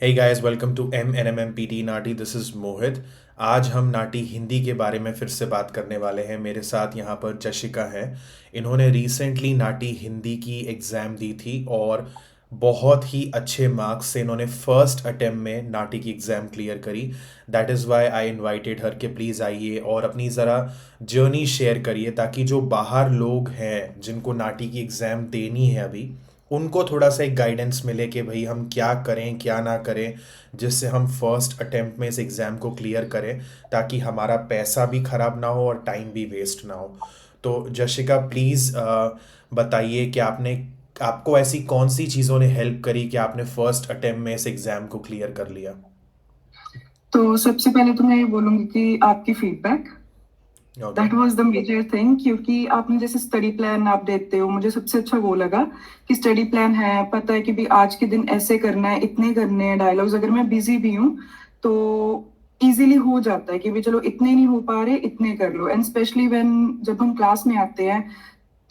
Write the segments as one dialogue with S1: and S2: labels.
S1: Hey guys, welcome to MNMMPT Nati. This is Mohit. आज हम नाटी हिंदी के बारे में फिर से बात करने वाले हैं. मेरे साथ यहाँ पर जशिका हैं. इन्होंने रिसेंटली नाटी हिंदी की एग्ज़ाम दी थी और बहुत ही अच्छे मार्क्स से इन्होंने फर्स्ट अटेम्प्ट में नाटी की एग्ज़ाम क्लियर करी. That is why I invited her कि प्लीज़ आइए और अपनी ज़रा जर्नी शेयर करिए, ताकि जो बाहर लोग हैं जिनको नाटी की एग्ज़ाम देनी है अभी, उनको थोड़ा सा एक गाइडेंस मिले कि भाई हम क्या करें क्या ना करें, जिससे हम फर्स्ट अटेम्प्ट में इस एग्ज़ाम को क्लियर करें, ताकि हमारा पैसा भी ख़राब ना हो और टाइम भी वेस्ट ना हो. तो जशिका प्लीज़ बताइए कि आपको ऐसी कौन सी चीज़ों ने हेल्प करी कि आपने फर्स्ट अटेम्प्ट में इस एग्ज़ाम को क्लियर कर लिया.
S2: तो सबसे पहले तो मैं ये बोलूंगी कि आपकी feedback
S1: okay.
S2: That was the major thing, क्योंकि आपने जैसे स्टडी प्लान आप देते हो, मुझे सबसे अच्छा वो लगा कि स्टडी प्लान है, पता है कि भी आज के दिन ऐसे करना है, इतने करने हैं डायलॉग्स. अगर मैं बिजी भी हूँ तो इजीली हो जाता है कि भी चलो इतने नहीं हो पा रहे, इतने कर लो. एंड स्पेशली व्हेन जब हम क्लास में आते हैं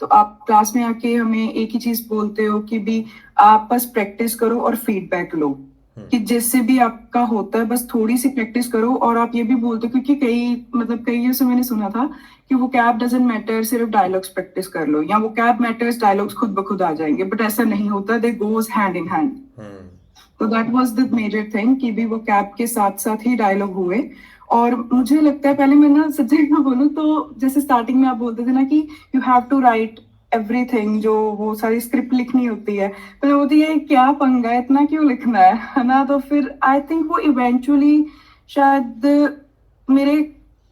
S2: तो आप क्लास में आके हमें एक ही चीज बोलते हो कि भी आप बस प्रैक्टिस करो और फीडबैक लो, कि जिससे भी आपका होता है बस थोड़ी सी प्रैक्टिस करो. और आप ये भी बोलते हो, क्योंकि कई से मैंने सुना था कि वो कैब डजेंट मैटर, सिर्फ डायलॉग्स प्रैक्टिस कर लो, या वो कैब मैटर्स, डायलॉग्स खुद ब खुद आ जाएंगे. बट ऐसा नहीं होता, they goes hand in hand. तो that was the major thing कि भी वो कैब के साथ साथ ही डायलॉग हुए. और मुझे लगता है, पहले मैं ना सच्ची में बोलूँ तो, जैसे स्टार्टिंग में आप बोलते थे ना कि you have to write everything, जो वो सारी स्क्रिप्ट लिखनी होती है, तो होती है क्या पंगा है, इतना क्यों लिखना है ना. तो फिर आई थिंक वो इवेंचुअली शायद मेरे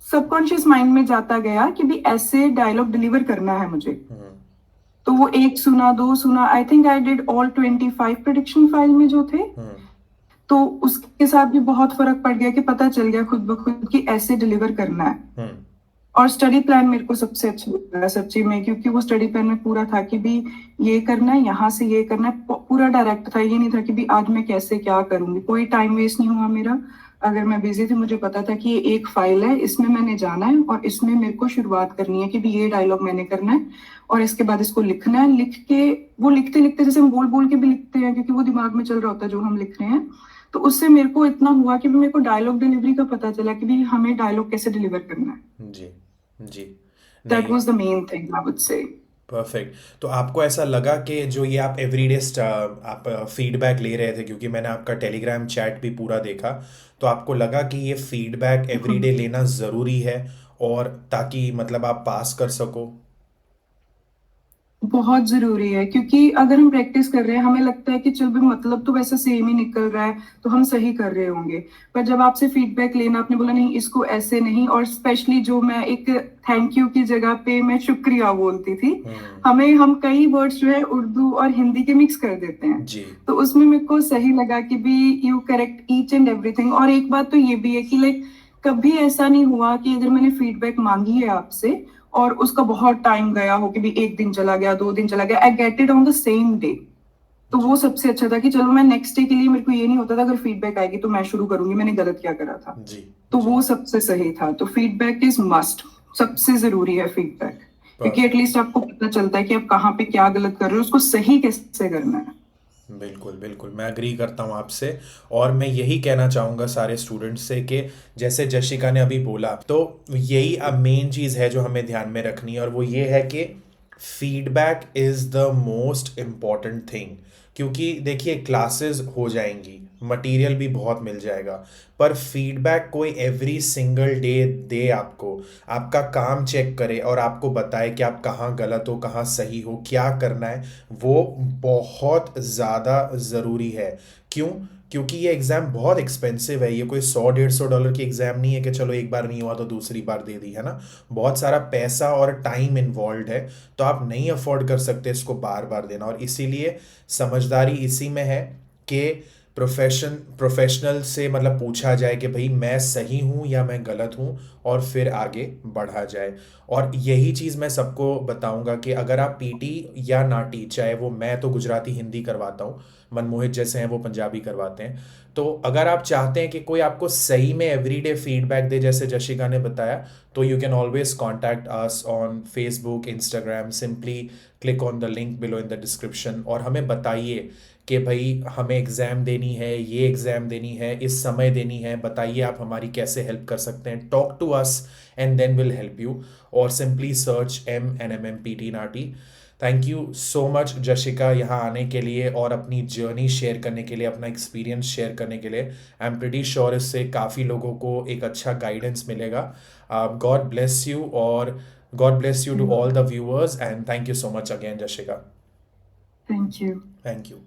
S2: सबकॉन्शियस माइंड में जाता गया कि भी ऐसे डायलॉग डिलीवर करना है मुझे. तो वो एक सुना, दो सुना, I think I did all 25 prediction file में जो थे. तो उसके साथ भी बहुत फर्क पड़ गया कि पता चल गया खुद ब खुद कि ऐसे डिलीवर करना है. और स्टडी प्लान मेरे को सबसे अच्छा लगा सच्ची में, क्योंकि वो स्टडी प्लान में पूरा था कि भी ये करना है, यहाँ से ये करना है, पूरा डायरेक्ट था. ये नहीं था कि भी आज मैं कैसे क्या करूंगी. कोई टाइम वेस्ट नहीं हुआ मेरा. अगर मैं बिजी थी, मुझे पता था कि ये एक फाइल है, इसमें मैंने जाना है और इसमें मेरे को शुरुआत करनी है कि भी ये डायलॉग मैंने करना है, और इसके बाद इसको लिखना है. लिख के वो लिखते लिखते, जैसे हम बोल बोल के भी लिखते हैं, क्योंकि वो दिमाग में चल रहा होता है जो हम लिख रहे हैं, तो उससे मेरे को इतना हुआ कि मेरे को डायलॉग डिलीवरी का पता चला कि भी हमें डायलॉग कैसे डिलीवर करना है.
S1: जी. जी.
S2: दैट
S1: नहीं.
S2: Was the main thing I would say.
S1: Perfect. तो आपको ऐसा लगा कि जो ये आप एवरीडे आप फीडबैक ले रहे थे, क्योंकि मैंने आपका टेलीग्राम चैट भी पूरा देखा, तो आपको लगा कि ये फीडबैक एवरीडे लेना ज़रूरी है, और ताकि मतलब आप पास कर सको.
S2: बहुत जरूरी है, क्योंकि अगर हम प्रैक्टिस कर रहे हैं, हमें लगता है कि चल भी मतलब तो वैसा सेम ही निकल रहा है, तो हम सही कर रहे होंगे. पर जब आपसे फीडबैक लेना, आपने बोला नहीं इसको ऐसे नहीं, और स्पेशली जो मैं एक थैंक यू की जगह पे मैं शुक्रिया बोलती थी, हम कई वर्ड्स जो है उर्दू और हिंदी के मिक्स कर देते हैं.
S1: जी.
S2: तो उसमें मेरे को सही लगा कि भी you correct each and everything. और एक बात तो ये भी है कि लाइक कभी ऐसा नहीं हुआ कि अगर मैंने फीडबैक मांगी है आपसे और उसका बहुत टाइम गया हो, कि भी एक दिन चला गया, 2 दिन चला गया, I get it on the same day. तो वो सबसे अच्छा था कि चलो मैं नेक्स्ट डे के लिए, मेरे को ये नहीं होता था अगर फीडबैक आएगी तो मैं शुरू करूंगी मैंने गलत क्या करा था.
S1: जी.
S2: तो
S1: जी.
S2: वो सबसे सही था. तो फीडबैक इज मस्ट, सबसे जरूरी है फीडबैक, क्योंकि
S1: परफेक्ट.
S2: एटलीस्ट आपको पता चलता है कि आप कहाँ पे क्या गलत कर रहे हो, उसको सही कैसे करना है.
S1: बिल्कुल बिल्कुल, मैं अग्री करता हूँ आपसे. और मैं यही कहना चाहूँगा सारे स्टूडेंट्स से कि जैसे जशिका ने अभी बोला, तो यही अब मेन चीज़ है जो हमें ध्यान में रखनी है, और वो ये है कि feedback is the most important thing. क्योंकि देखिए, क्लासेस हो जाएंगी, मटेरियल भी बहुत मिल जाएगा, पर फीडबैक कोई एवरी सिंगल डे दे आपको, आपका काम चेक करे और आपको बताए कि आप कहाँ गलत हो, कहाँ सही हो, क्या करना है, वो बहुत ज़्यादा ज़रूरी है. क्यों? क्योंकि ये एग्ज़ाम बहुत एक्सपेंसिव है. ये कोई $100-150 की एग्ज़ाम नहीं है कि चलो एक बार नहीं हुआ तो दूसरी बार दे दी, है ना. बहुत सारा पैसा और टाइम इन्वॉल्व है, तो आप नहीं अफोर्ड कर सकते इसको बार बार देना. और इसीलिए समझदारी इसी में है कि प्रोफेशनल से मतलब पूछा जाए कि भाई मैं सही हूँ या मैं गलत हूँ, और फिर आगे बढ़ा जाए. और यही चीज़ मैं सबको बताऊंगा कि अगर आप पीटी या नाटी, चाहे वो, मैं तो गुजराती हिंदी करवाता हूँ, मनमोहित जैसे हैं वो पंजाबी करवाते हैं, तो अगर आप चाहते हैं कि कोई आपको सही में एवरीडे फीडबैक दे जैसे जशिका ने बताया, तो you can always contact us on Facebook, Instagram. Simply click on the link below in the description और हमें बताइए कि भाई हमें एग्ज़ाम देनी है, ये एग्ज़ाम देनी है, इस समय देनी है, बताइए आप हमारी कैसे हेल्प कर सकते हैं, talk to us and then will help you, और simply search MNMM PT Nati. Thank you so much Jashika यहाँ आने के लिए और अपनी जर्नी शेयर करने के लिए, अपना एक्सपीरियंस शेयर करने के लिए। आई एम प्रिटी श्योर इससे काफ़ी लोगों को एक अच्छा गाइडेंस मिलेगा। गॉड ब्लेस यू, और God bless you to all the viewers, and thank you so much again जशिका।
S2: Thank you.
S1: Thank you.